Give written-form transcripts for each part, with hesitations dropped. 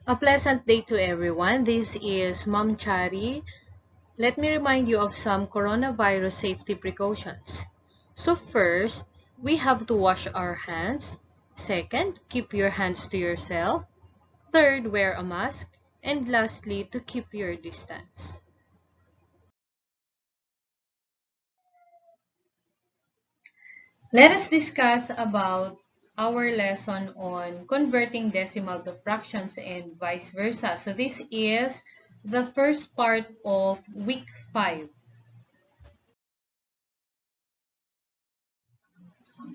A pleasant day to everyone. This is Ma'am Chari. Let me remind you of some coronavirus safety precautions. So first, we have to wash our hands. Second, keep your hands to yourself. Third, wear a mask. And lastly, to keep your distance. Let us discuss about our lesson on converting decimal to fractions and vice versa. So this is the first part of week 5.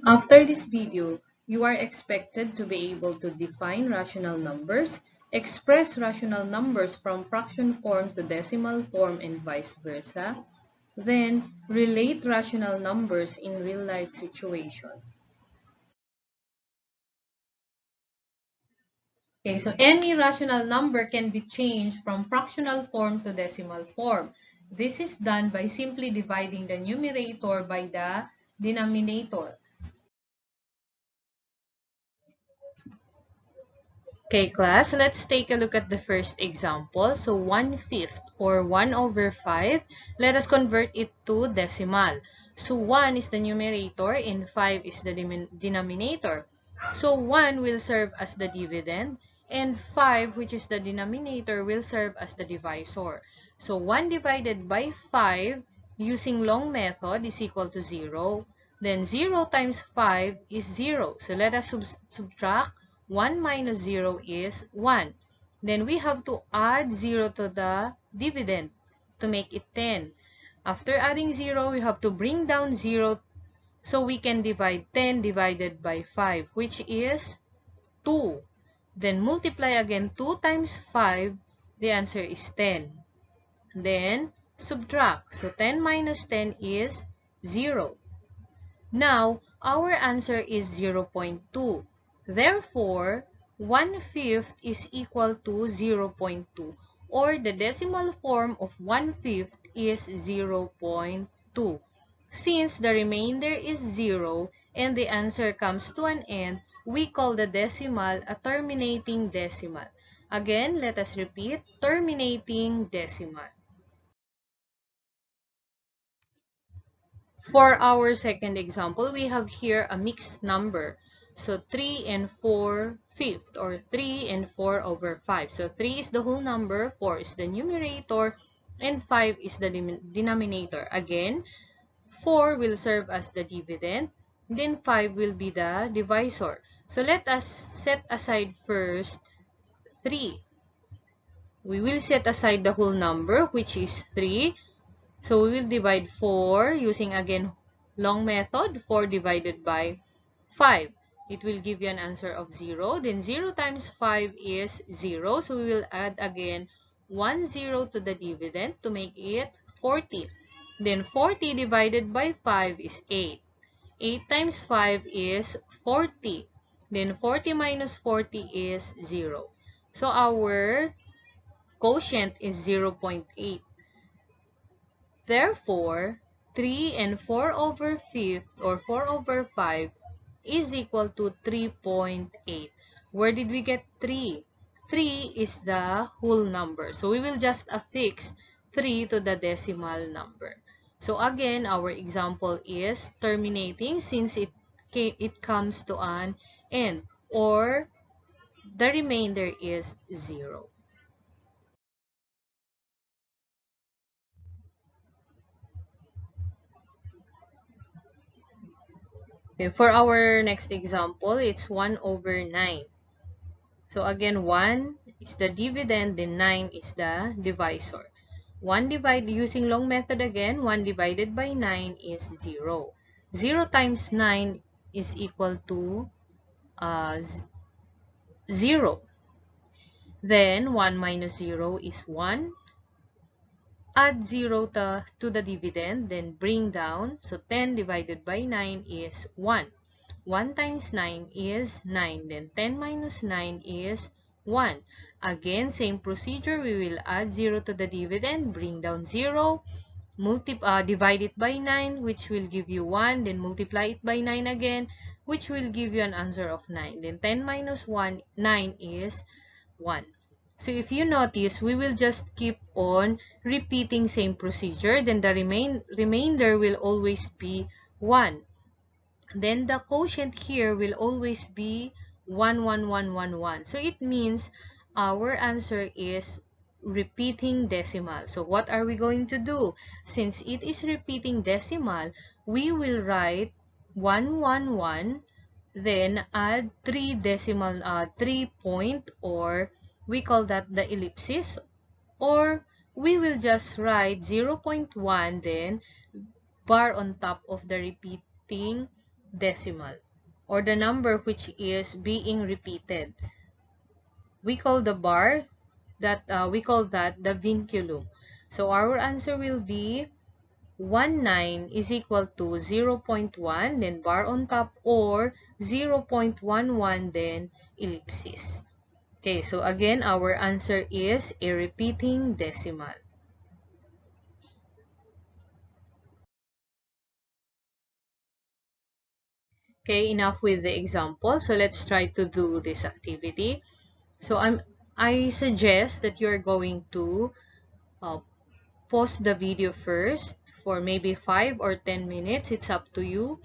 After this video, you are expected to be able to define rational numbers, express rational numbers from fraction form to decimal form and vice versa, then relate rational numbers in real-life situations. Okay, so any rational number can be changed from fractional form to decimal form. This is done by simply dividing the numerator by the denominator. Okay, class, let's take a look at the first example. So 1/5 or 1 over 5, let us convert it to decimal. So 1 is the numerator and 5 is the denominator. So 1 will serve as the dividend and 5, which is the denominator, will serve as the divisor. So 1 divided by 5 using long method is equal to 0. Then 0 times 5 is 0. So let us subtract 1 minus 0 is 1. Then we have to add 0 to the dividend to make it 10. After adding 0, we have to bring down 0 so we can divide 10 divided by 5, which is 2. Then multiply again 2 times 5, the answer is 10. Then subtract. So 10 minus 10 is 0. Now, our answer is 0.2. Therefore, 1/5 is equal to 0.2, or the decimal form of 1/5 is 0.2. Since the remainder is 0 and the answer comes to an end, we call the decimal a terminating decimal. Again, let us repeat, terminating decimal. For our second example, we have here a mixed number. So 3 and 4/5 or 3 and 4 over 5. So 3 is the whole number, 4 is the numerator, and 5 is the denominator. Again, 4 will serve as the dividend, then 5 will be the divisor. So let us set aside first 3. We will set aside the whole number, which is 3. So we will divide 4 using again long method, 4 divided by 5. It will give you an answer of 0. Then 0 times 5 is 0. So we will add again 1 0 to the dividend to make it 40. Then 40 divided by 5 is 8. 8 times 5 is 40. Then 40 minus 40 is 0. So our quotient is 0.8. Therefore, 3 and 4 over 5 or 4 over 5 is equal to 3.8. Where did we get 3? 3 is the whole number. So we will just affix 3 to the decimal number. So again, our example is terminating since it comes to an end, or the remainder is 0. Okay, for our next example, it's 1 over 9. So again, 1 is the dividend, then 9 is the divisor. 1 divided using long method again, 1 divided by 9 is 0. 0 times 9 is equal to 0. Then 1 minus 0 is 1. Add 0 to the dividend, then bring down. So 10 divided by 9 is 1. 1 times 9 is 9. Then 10 minus 9 is 1. Again, same procedure. We will add 0 to the dividend, bring down 0, divide it by 9, which will give you 1. Then multiply it by 9 again, which will give you an answer of 9. Then 10 minus 1, 9 is 1. So if you notice, we will just keep on repeating same procedure. Then the remainder will always be 1. Then the quotient here will always be 1, 1, 1, 1, 1. So it means our answer is repeating decimal. So what are we going to do? Since it is repeating decimal, we will write 1, 1, 1, then add 3 point, or we call that the ellipsis, or we will just write 0.1, then bar on top of the repeating decimal, or the number which is being repeated. We call the bar we call that the vinculum. So our answer will be 19 is equal to 0.1, then bar on top, or 0.11, then ellipsis. Okay, so again, our answer is a repeating decimal. Okay, enough with the example. So let's try to do this activity. So I suggest that you're going to uh, pause the video first for maybe 5 or 10 minutes. It's up to you.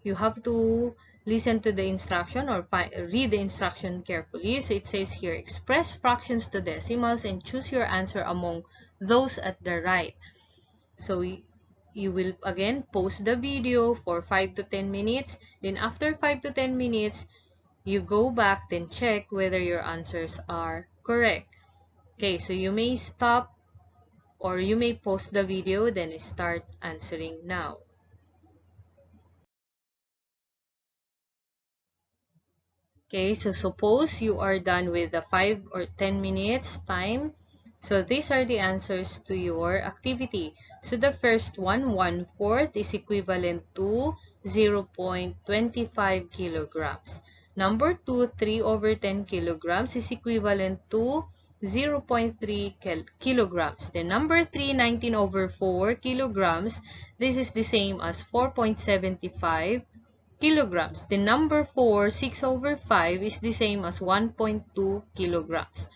You have to listen to the instruction or read the instruction carefully. So it says here, express fractions to decimals and choose your answer among those at the right. So you will again pause the video for 5 to 10 minutes. Then after 5 to 10 minutes, you go back, then check whether your answers are correct. Okay, so you may stop or you may pause the video, then start answering now. Okay, so suppose you are done with the 5 or 10 minutes time. So these are the answers to your activity. So the first one, 1/4 is equivalent to 0.25 kilograms. Number 2, 3/10 kilograms is equivalent to 0.3 kilograms. Then number 3, 19/4 kilograms, this is the same as 4.75 kilograms. The number 4, 6/5 is the same as 1.2 kilograms.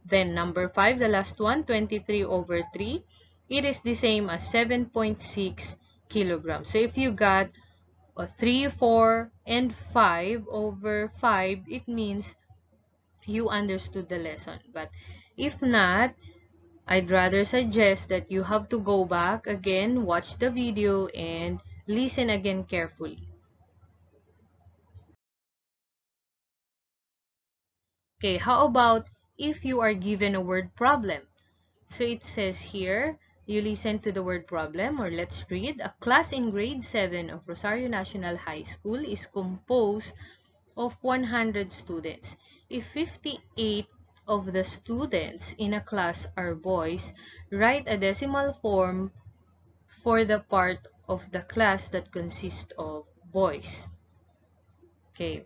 Then number 5, the last one, 23/3, it is the same as 7.6 kilograms. So if you got 3, 4, and 5/5, it means you understood the lesson. But if not, I'd rather suggest that you have to go back again, watch the video, and listen again carefully. Okay, how about if you are given a word problem? So it says here, you listen to the word problem, or let's read. A class in grade 7 of Rosario National High School is composed of 100 students. If 58 of the students in a class are boys, write a decimal form for the part of the class that consists of boys. Okay.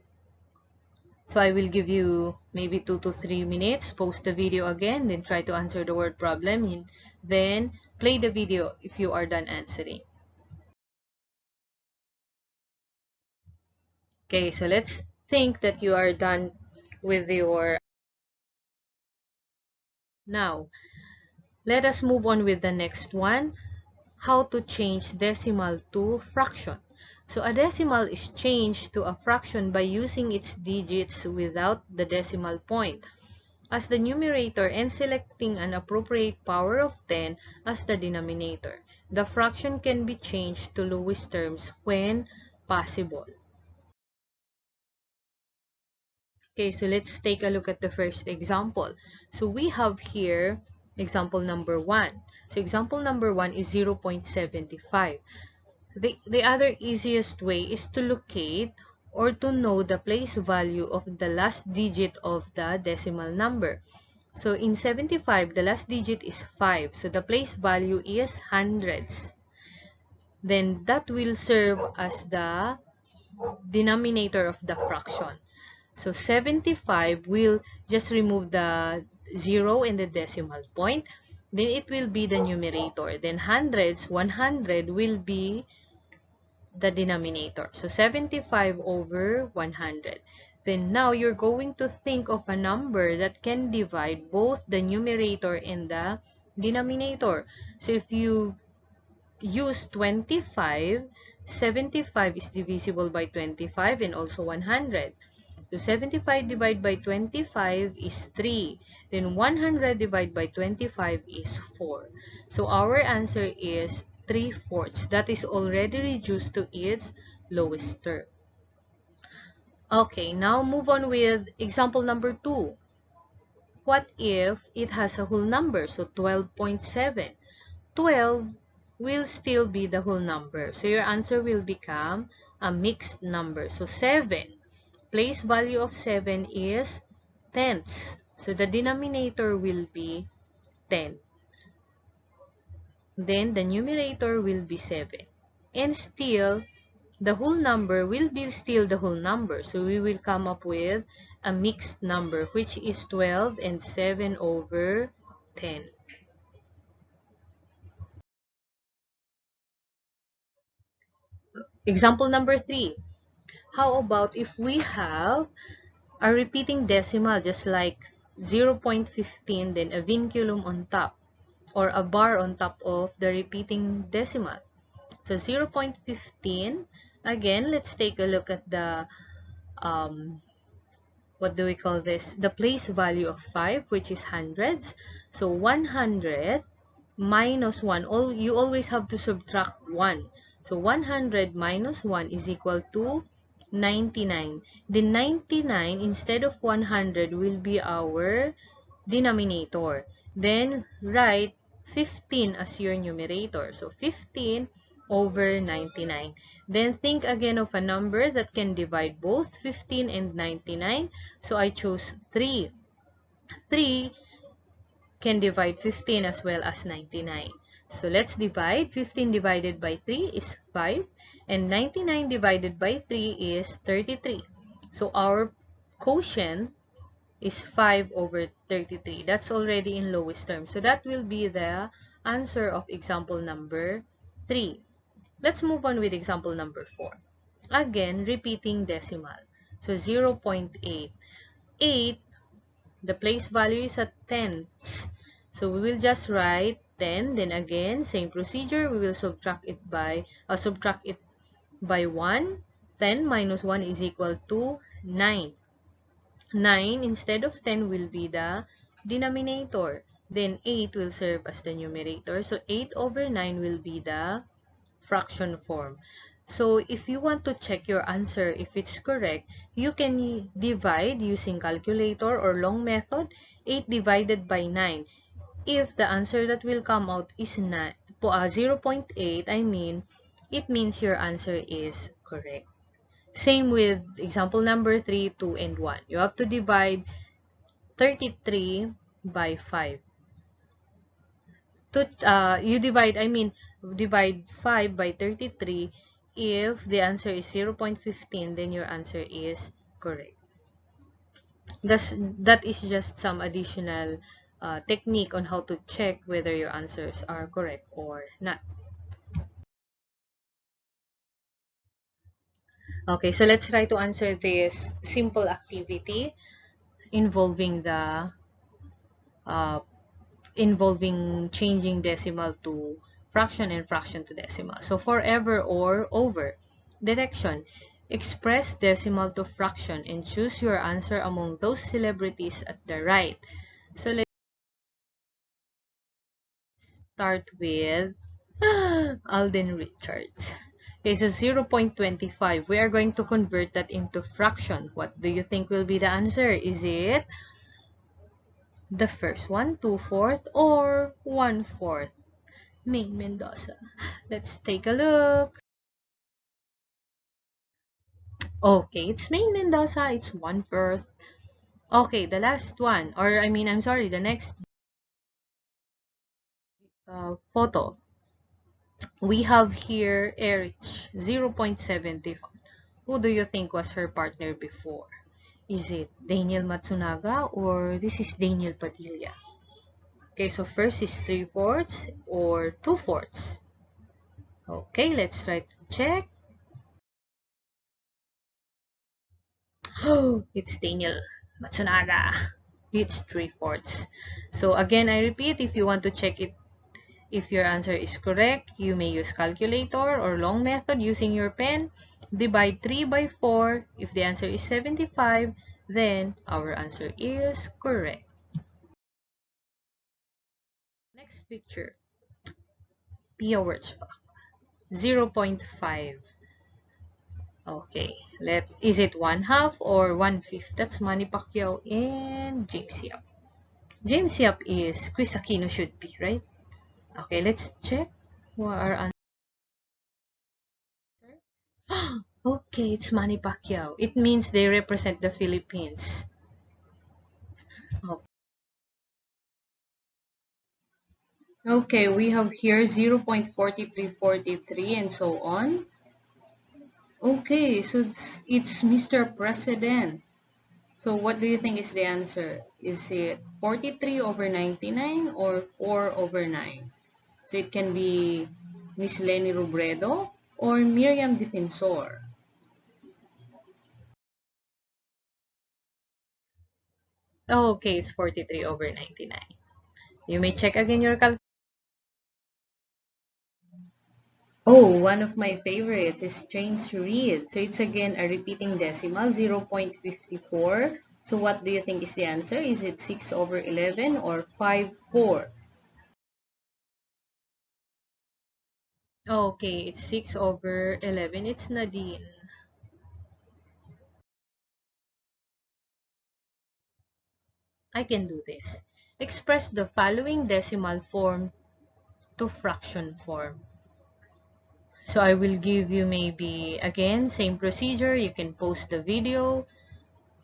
So I will give you maybe 2 to 3 minutes, pause the video again, then try to answer the word problem, then play the video if you are done answering. Okay, so let's think that you are done with your... Now, let us move on with the next one, how to change decimal to fraction. So a decimal is changed to a fraction by using its digits without the decimal point as the numerator and selecting an appropriate power of 10 as the denominator. The fraction can be changed to lowest terms when possible. Okay, so let's take a look at the first example. So we have here example number 1. So example number 1 is 0.75. The other easiest way is to locate or to know the place value of the last digit of the decimal number. So in 75, the last digit is 5. So the place value is hundreds. Then that will serve as the denominator of the fraction. So 75 will just remove the 0 and the decimal point. Then it will be the numerator. Then hundreds, 100 will be the denominator. So 75/100. Then now you're going to think of a number that can divide both the numerator and the denominator. So if you use 25, 75 is divisible by 25 and also 100. So 75 divided by 25 is 3. Then 100 divided by 25 is 4. So our answer is 3/4. That is already reduced to its lowest term. Okay, now move on with example number 2. What if it has a whole number? So 12.7. 12 will still be the whole number. So your answer will become a mixed number. So 7. Place value of 7 is tenths. So the denominator will be 10. Then the numerator will be 7. And still, the whole number will be still the whole number. So we will come up with a mixed number, which is 12 and 7 over 10. Example number 3. How about if we have a repeating decimal just like 0.15, then a vinculum on top or a bar on top of the repeating decimal. So 0.15, again, let's take a look at the, what do we call this? The place value of 5, which is hundreds. So 100 minus 1, you always have to subtract 1. So 100 minus 1 is equal to 99. The 99 instead of 100 will be our denominator. Then write 15 as your numerator. So 15 over 99. Then think again of a number that can divide both 15 and 99. So I chose 3. 3 can divide 15 as well as 99. So let's divide. 15 divided by 3 is 5. And 99 divided by 3 is 33. So our quotient is 5 over 33. That's already in lowest term. So that will be the answer of example number 3. Let's move on with example number 4. Again, repeating decimal. So 0.8. 8, the place value is at tenths. So we will just write 10. Then again, same procedure. We will subtract it by 1. 10 minus 1 is equal to 9. 9 instead of 10 will be the denominator. Then 8 will serve as the numerator. So 8 over 9 will be the fraction form. So if you want to check your answer if it's correct, you can divide using calculator or long method. 8 divided by 9. If the answer that will come out is 0.8, it means your answer is correct. Same with example number 3, 2, and 1. You have to divide 33 by 5. Divide 5 by 33. If the answer is 0.15, then your answer is correct. That is just some additional technique on how to check whether your answers are correct or not. Okay, so let's try to answer this simple activity involving the involving changing decimal to fraction and fraction to decimal. So forever or over. Direction. Express decimal to fraction and choose your answer among those celebrities at the right. So let's start with Alden Richards. Okay, so 0.25. We are going to convert that into fraction. What do you think will be the answer? Is it the first one, 2/4, or 1/4? Maine Mendoza. Let's take a look. Okay, it's Maine Mendoza. It's 1/4. Okay, the last one, or I'm sorry, the next photo. We have here Erich, 0.75. Who do you think was her partner before? Is it Daniel Matsunaga or this is Daniel Padilla? Okay, so first is 3/4 or 2/4. Okay, let's try to check. Oh, it's Daniel Matsunaga. It's 3/4. So again, I repeat, if you want to check it, if your answer is correct, you may use calculator or long method using your pen. Divide 3 by 4. If the answer is 75, then our answer is correct. Next picture. Pia Wurtzbach. 0.5. Okay, is it 1/2 or 1/5? That's Manny Pacquiao and James Yap. James Yap is Chris Aquino should be, right? Okay, let's check what our answer. Okay, it's Manny Pacquiao. It means they represent the Philippines. Okay, we have here 0.4343 and so on. Okay, so it's Mr. President. So what do you think is the answer? Is it 43/99 or 4/9? So it can be Miss Lenny Robredo or Miriam Defensor. Oh, okay, it's 43/99. You may check again your calculator. Oh, one of my favorites is James Reid. So it's again a repeating decimal, 0.54. So what do you think is the answer? Is it 6/11 or 5/4? Okay, it's 6/11. It's Nadine. I can do this. Express the following decimal form to fraction form. So I will give you maybe, again, same procedure. You can post the video.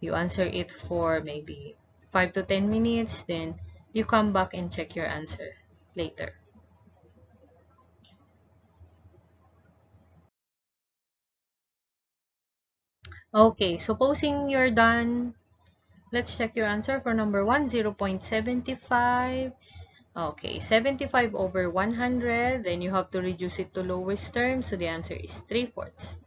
You answer it for maybe 5 to 10 minutes. Then you come back and check your answer later. Okay, supposing you're done, let's check your answer for number 1, 0.75. Okay, 75/100. Then you have to reduce it to lowest term. So the answer is 3/4.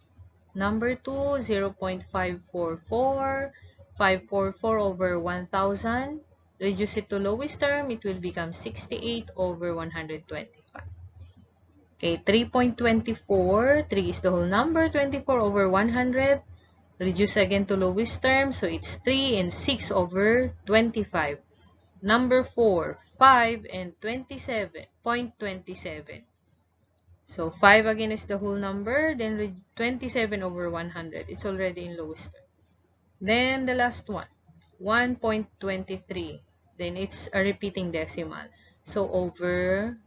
Number 2, 0.544. 544/1000. Reduce it to lowest term. It will become 68/125. Okay, 3.24. 3 is the whole number. 24/100. Reduce again to lowest term. So it's 3 and 6/25. Number 4, 5 and 27.27. So 5 again is the whole number, then 27/100. It's already in lowest term. Then the last one, 1.23. Then it's a repeating decimal. So over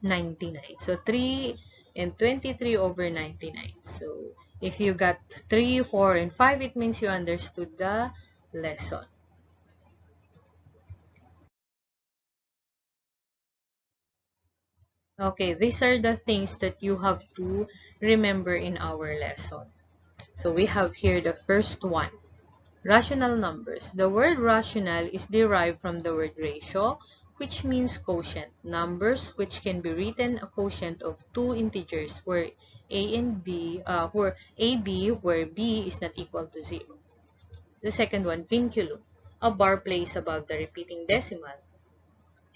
99. So 3 and 23/99. So if you got 3, 4, and 5, it means you understood the lesson. Okay, these are the things that you have to remember in our lesson. So we have here the first one, rational numbers. The word rational is derived from the word ratio, which means quotient. Numbers which can be written a quotient of two integers where a and b, where ab, where b is not equal to 0. The second one, vinculum, a bar placed above the repeating decimal.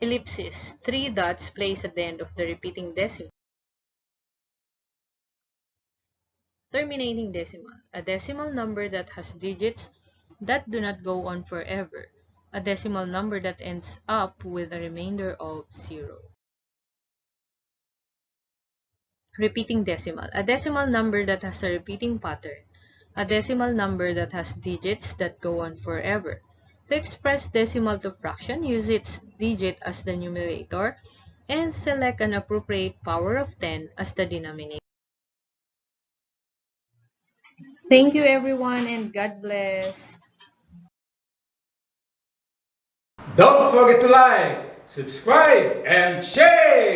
Ellipsis, three dots placed at the end of the repeating decimal. Terminating decimal, a decimal number that has digits that do not go on forever, a decimal number that ends up with a remainder of 0. Repeating decimal, a decimal number that has a repeating pattern, a decimal number that has digits that go on forever. To express decimal to fraction, use its digit as the numerator and select an appropriate power of 10 as the denominator. Thank you everyone and God bless. Don't forget to like, subscribe, and share!